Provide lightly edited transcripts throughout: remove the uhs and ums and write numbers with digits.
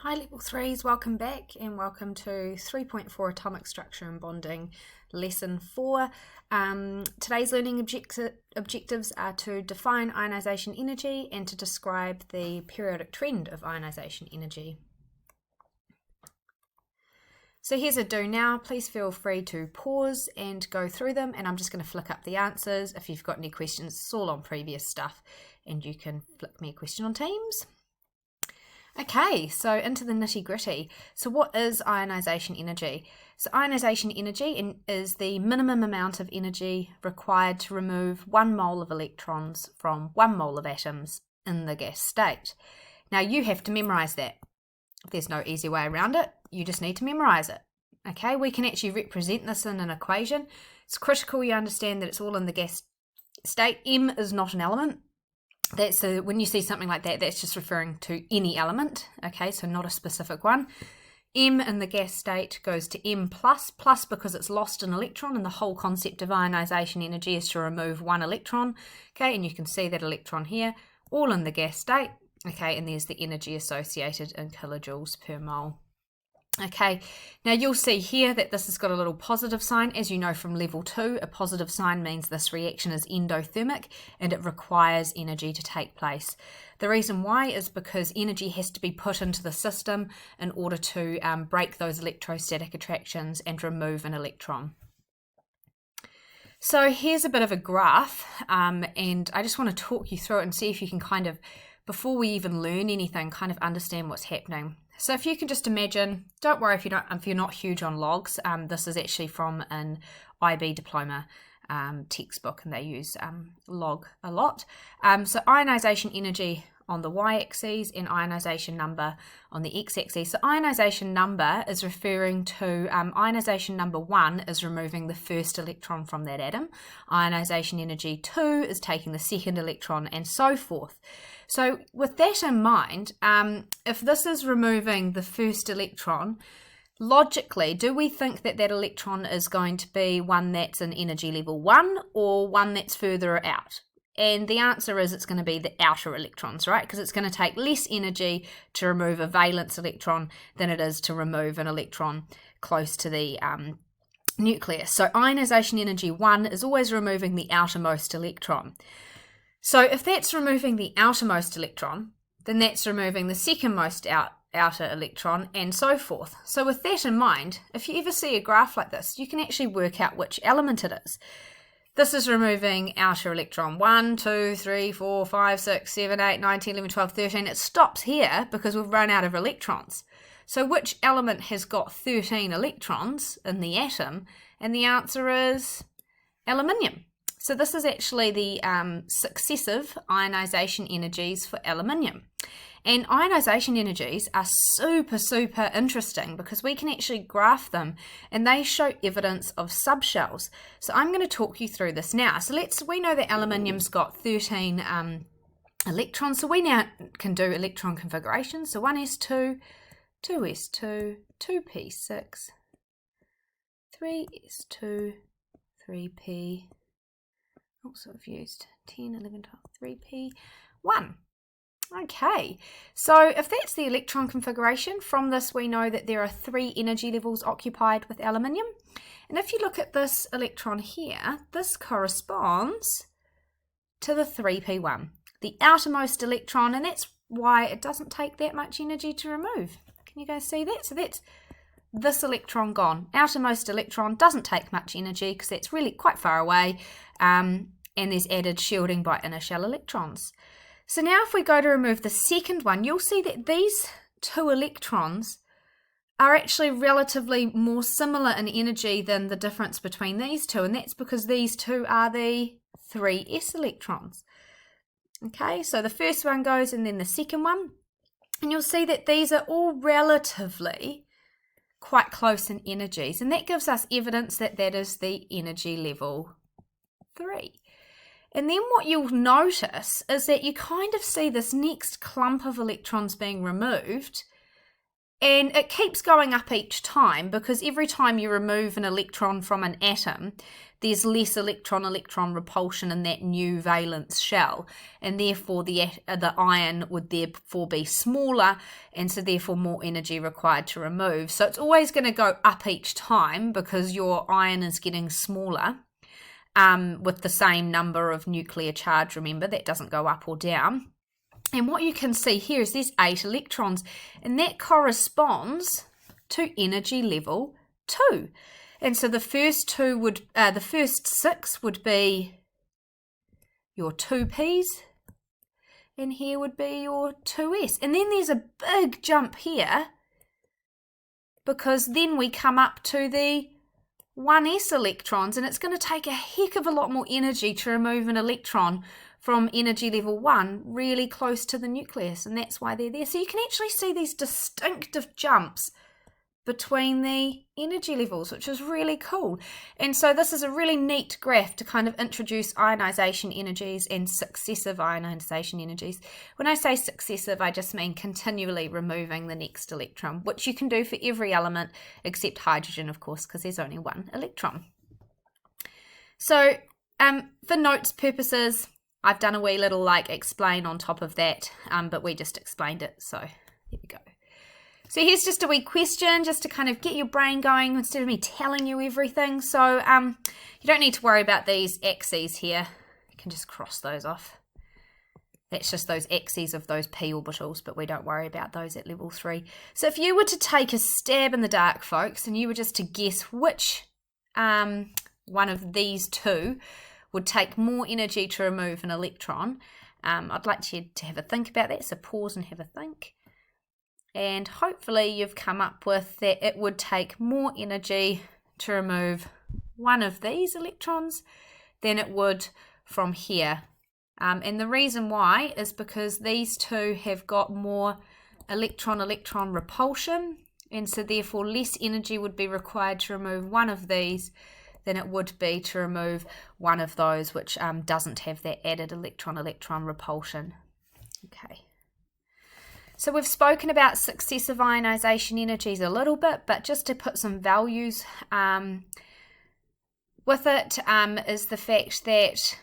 Hi Level 3s, welcome back and welcome to 3.4 Atomic Structure and Bonding Lesson 4. Today's learning objectives are to define ionisation energy and to describe the periodic trend of ionisation energy. So here's a do now. Please feel free to pause and go through them, and I'm just going to flick up the answers. If you've got any questions, it's all on previous stuff and you can flick me a question on Teams. Okay, so into the nitty gritty. So what is ionisation energy? So ionisation energy is the minimum amount of energy required to remove 1 mole of electrons from 1 mole of atoms in the gas state. Now you have to memorise that. There's no easy way around it. You just need to memorise it. Okay, we can actually represent this in an equation. It's critical you understand that it's all in the gas state. M is not an element. When you see something like that, that's just referring to any element, okay, so not a specific one. M in the gas state goes to M plus because it's lost an electron, and the whole concept of ionisation energy is to remove 1 electron, okay, and you can see that electron here, all in the gas state, okay, and there's the energy associated in kilojoules per mole. Okay, now you'll see here that this has got a little positive sign. As you know from level 2, a positive sign means this reaction is endothermic and it requires energy to take place. The reason why is because energy has to be put into the system in order to break those electrostatic attractions and remove an electron. So here's a bit of a graph, and I just want to talk you through it and see if you can kind of, before we even learn anything, kind of understand what's happening. So if you can just imagine, don't worry if you're not huge on logs. This is actually from an IB diploma textbook, and they use log a lot. So ionisation energy on the y-axis and ionisation number on the x-axis. So ionisation number is referring to ionisation number 1 is removing the first electron from that atom. Ionisation energy 2 is taking the second electron, and so forth. So with that in mind, if this is removing the first electron, logically, do we think that that electron is going to be one that's in energy level 1 or one that's further out? And the answer is it's going to be the outer electrons, right? Because it's going to take less energy to remove a valence electron than it is to remove an electron close to the nucleus. So ionisation energy 1 is always removing the outermost electron. So if that's removing the outermost electron, then that's removing the secondmost outer electron, and so forth. So with that in mind, if you ever see a graph like this, you can actually work out which element it is. This is removing outer electron 1, 2, 3, 4, 5, 6, 7, 8, 9, 10, 11, 12, 13. It stops here because we've run out of electrons. So which element has got 13 electrons in the atom? And the answer is aluminium. So this is actually the successive ionisation energies for aluminium. And ionisation energies are super interesting because we can actually graph them and they show evidence of subshells. So I'm going to talk you through this now. So we know that aluminium's got 13 electrons. So we now can do electron configurations. So 1s2, 2s2, 2p6, 3s2, 3p. Also I've used 10, 11, 12, 3p, 1. Okay, so if that's the electron configuration, from this we know that there are 3 energy levels occupied with aluminium. And if you look at this electron here, this corresponds to the 3p1, the outermost electron, and that's why it doesn't take that much energy to remove. Can you guys see that? So that's this electron gone. Outermost electron doesn't take much energy because that's really quite far away, and there's added shielding by inner shell electrons. So now if we go to remove the second one, you'll see that these 2 electrons are actually relatively more similar in energy than the difference between these 2, and that's because these 2 are the 3s electrons. Okay, so the first one goes and then the second one, and you'll see that these are all relatively quite close in energies, and that gives us evidence that that is the energy level 3. And then what you'll notice is that you kind of see this next clump of electrons being removed, And it keeps going up each time because every time you remove an electron from an atom, there's less electron-electron repulsion in that new valence shell, and therefore the ion would therefore be smaller, and so therefore more energy required to remove. So it's always going to go up each time because your ion is getting smaller with the same number of nuclear charge. Remember, that doesn't go up or down. And what you can see here is there's 8 electrons, and that corresponds to energy level 2. And so the first 6 would be your 2p's, and here would be your 2s. And then there's a big jump here because then we come up to the 1s electrons, and it's going to take a heck of a lot more energy to remove an electron from energy level 1 really close to the nucleus, and that's why they're there. So you can actually see these distinctive jumps between the energy levels, which is really cool. And so this is a really neat graph to kind of introduce ionization energies and successive ionization energies. When I say successive, I just mean continually removing the next electron, which you can do for every element except hydrogen, of course, because there's only 1 electron. So for notes purposes, I've done a wee little like explain on top of that, but we just explained it, so there we go. So here's just a wee question just to kind of get your brain going instead of me telling you everything. So you don't need to worry about these axes here. You can just cross those off. That's just those axes of those p orbitals, but we don't worry about those at level 3. So if you were to take a stab in the dark, folks, and you were just to guess which one of these two would take more energy to remove an electron, I'd like you to have a think about that. So pause and have a think. And hopefully you've come up with that it would take more energy to remove one of these electrons than it would from here. And the reason why is because these two have got more electron-electron repulsion, and so therefore less energy would be required to remove one of these than it would be to remove one of those which doesn't have that added electron-electron repulsion. Okay. So we've spoken about successive ionization energies a little bit, but just to put some values with it is the fact that,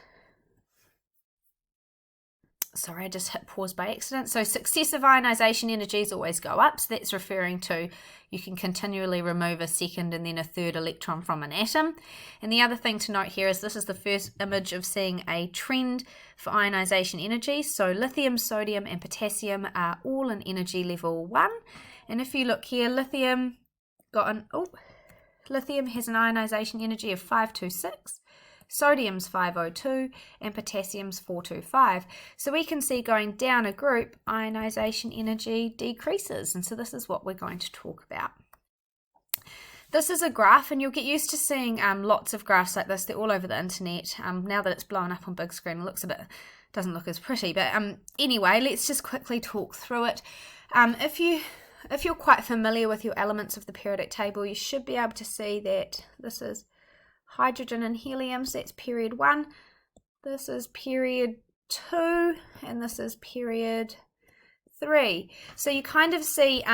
sorry, I just hit pause by accident. So successive ionization energies always go up. So that's referring to you can continually remove a second and then a third electron from an atom. And the other thing to note here is this is the first image of seeing a trend for ionization energies. So lithium, sodium, and potassium are all in energy level 1. And if you look here, lithium has an ionization energy of 526. Sodium's 502 and potassium's 425. So we can see going down a group, ionization energy decreases. And so this is what we're going to talk about. This is a graph, and you'll get used to seeing lots of graphs like this. They're all over the internet. Now that it's blown up on big screen, it doesn't look as pretty. But anyway, let's just quickly talk through it. If you're quite familiar with your elements of the periodic table, you should be able to see that this is hydrogen and helium, so that's period 1. This is period 2, and this is period 3. So you kind of see,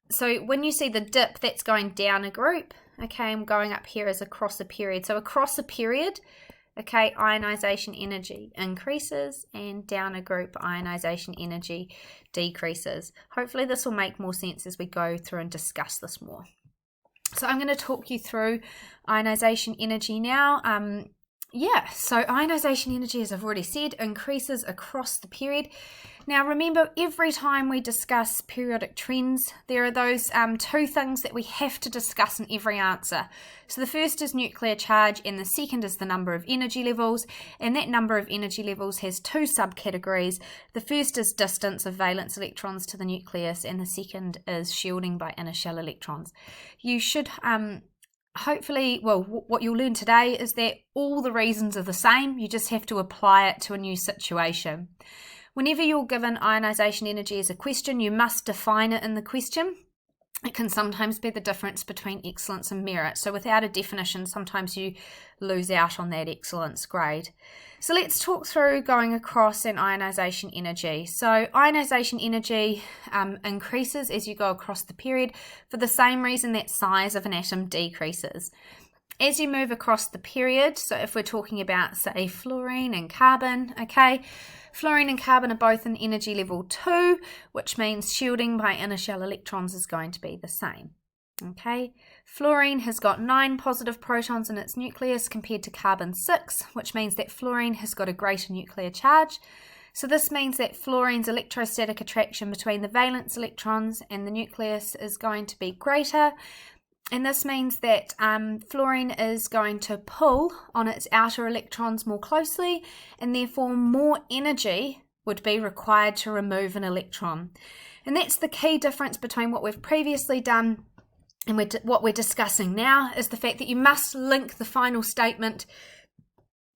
so when you see the dip, that's going down a group. Okay, I'm going up here as across a period. So across a period, okay, ionization energy increases, and down a group, ionization energy decreases. Hopefully this will make more sense as we go through and discuss this more. So I'm going to talk you through ionization energy now. So ionization energy, as I've already said, increases across the period. Now remember, every time we discuss periodic trends, there are those two things that we have to discuss in every answer. So the first is nuclear charge, and the second is the number of energy levels, and that number of energy levels has 2 subcategories. The first is distance of valence electrons to the nucleus, and the second is shielding by inner shell electrons. You should hopefully, what you'll learn today is that all the reasons are the same. You just have to apply it to a new situation. Whenever you're given ionization energy as a question, you must define it in the question. it can sometimes be the difference between excellence and merit. So without a definition, sometimes you lose out on that excellence grade. So let's talk through going across an ionisation energy. So ionisation energy increases as you go across the period for the same reason that size of an atom decreases. As you move across the period, so if we're talking about, say, fluorine and carbon, okay, fluorine and carbon are both in energy level 2, which means shielding by inner shell electrons is going to be the same. Okay, fluorine has got 9 positive protons in its nucleus compared to carbon 6, which means that fluorine has got a greater nuclear charge. So this means that fluorine's electrostatic attraction between the valence electrons and the nucleus is going to be greater. And this means that fluorine is going to pull on its outer electrons more closely, and therefore more energy would be required to remove an electron. And that's the key difference between what we've previously done and what we're discussing now, is the fact that you must link the final statement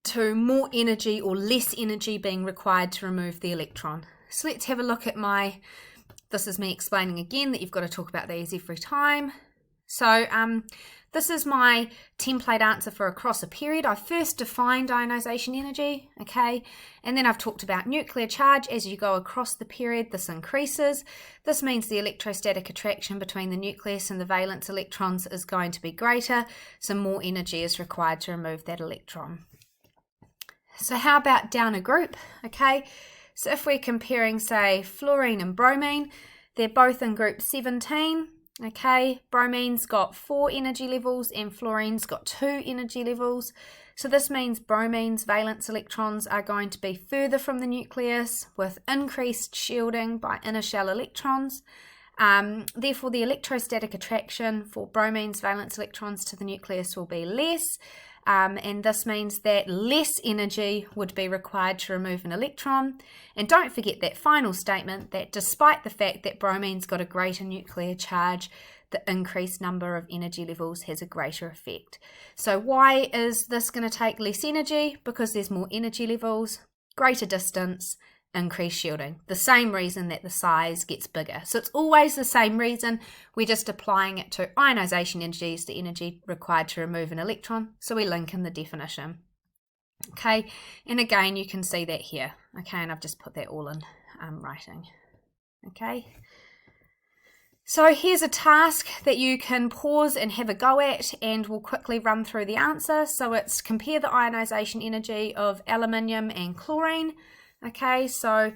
to more energy or less energy being required to remove the electron. So let's have a look at this is me explaining again that you've got to talk about these every time. So this is my template answer for across a period. I first defined ionisation energy, okay, and then I've talked about nuclear charge. As you go across the period, this increases. This means the electrostatic attraction between the nucleus and the valence electrons is going to be greater, so more energy is required to remove that electron. So how about down a group, okay? So if we're comparing, say, fluorine and bromine, they're both in group 17. Okay, bromine's got 4 energy levels and fluorine's got 2 energy levels. So this means bromine's valence electrons are going to be further from the nucleus with increased shielding by inner shell electrons. Therefore, the electrostatic attraction for bromine's valence electrons to the nucleus will be less. And this means that less energy would be required to remove an electron. And don't forget that final statement, that despite the fact that bromine's got a greater nuclear charge, the increased number of energy levels has a greater effect. So why is this going to take less energy? Because there's more energy levels, greater distance, increased shielding. The same reason that the size gets bigger. So it's always the same reason. We're just applying it to ionisation energy is the energy required to remove an electron. So we link in the definition. Okay, and again you can see that here. Okay, and I've just put that all in writing. Okay. So here's a task that you can pause and have a go at, and we'll quickly run through the answer. So it's compare the ionisation energy of aluminium and chlorine. Okay, so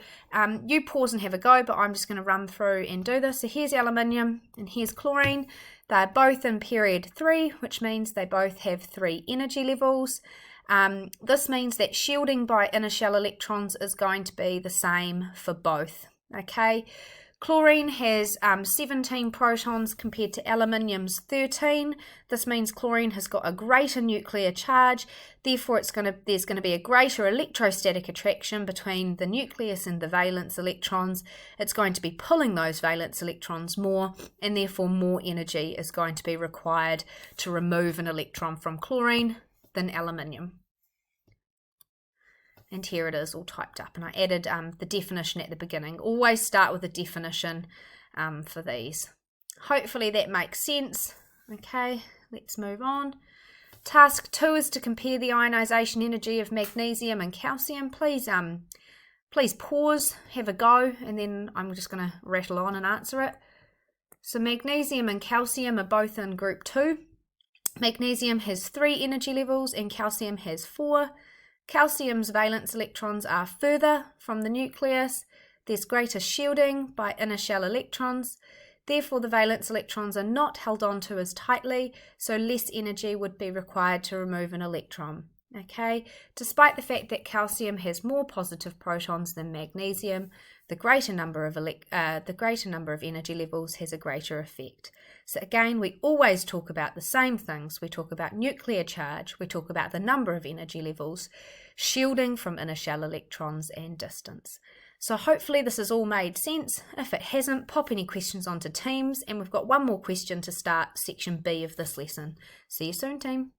you pause and have a go, but I'm just going to run through and do this. So here's aluminium and here's chlorine. They're both in period 3, which means they both have 3 energy levels. This means that shielding by inner shell electrons is going to be the same for both. Okay, chlorine has 17 protons compared to aluminium's 13. This means chlorine has got a greater nuclear charge. Therefore, there's going to be a greater electrostatic attraction between the nucleus and the valence electrons. It's going to be pulling those valence electrons more, and therefore more energy is going to be required to remove an electron from chlorine than aluminium. And here it is all typed up, and I added the definition at the beginning. Always start with a definition for these. Hopefully that makes sense. Okay, let's move on. Task 2 is to compare the ionisation energy of magnesium and calcium. Please pause, have a go, and then I'm just going to rattle on and answer it. So magnesium and calcium are both in group 2. Magnesium has 3 energy levels and calcium has 4. Calcium's valence electrons are further from the nucleus. There's greater shielding by inner shell electrons. Therefore, the valence electrons are not held onto as tightly, so less energy would be required to remove an electron. Okay, despite the fact that calcium has more positive protons than magnesium, the greater number of energy levels has a greater effect. So again, we always talk about the same things. We talk about nuclear charge, we talk about the number of energy levels, shielding from inner shell electrons, and distance. So hopefully this has all made sense. If it hasn't, pop any questions onto Teams, and we've got one more question to start section B of this lesson. See you soon, team.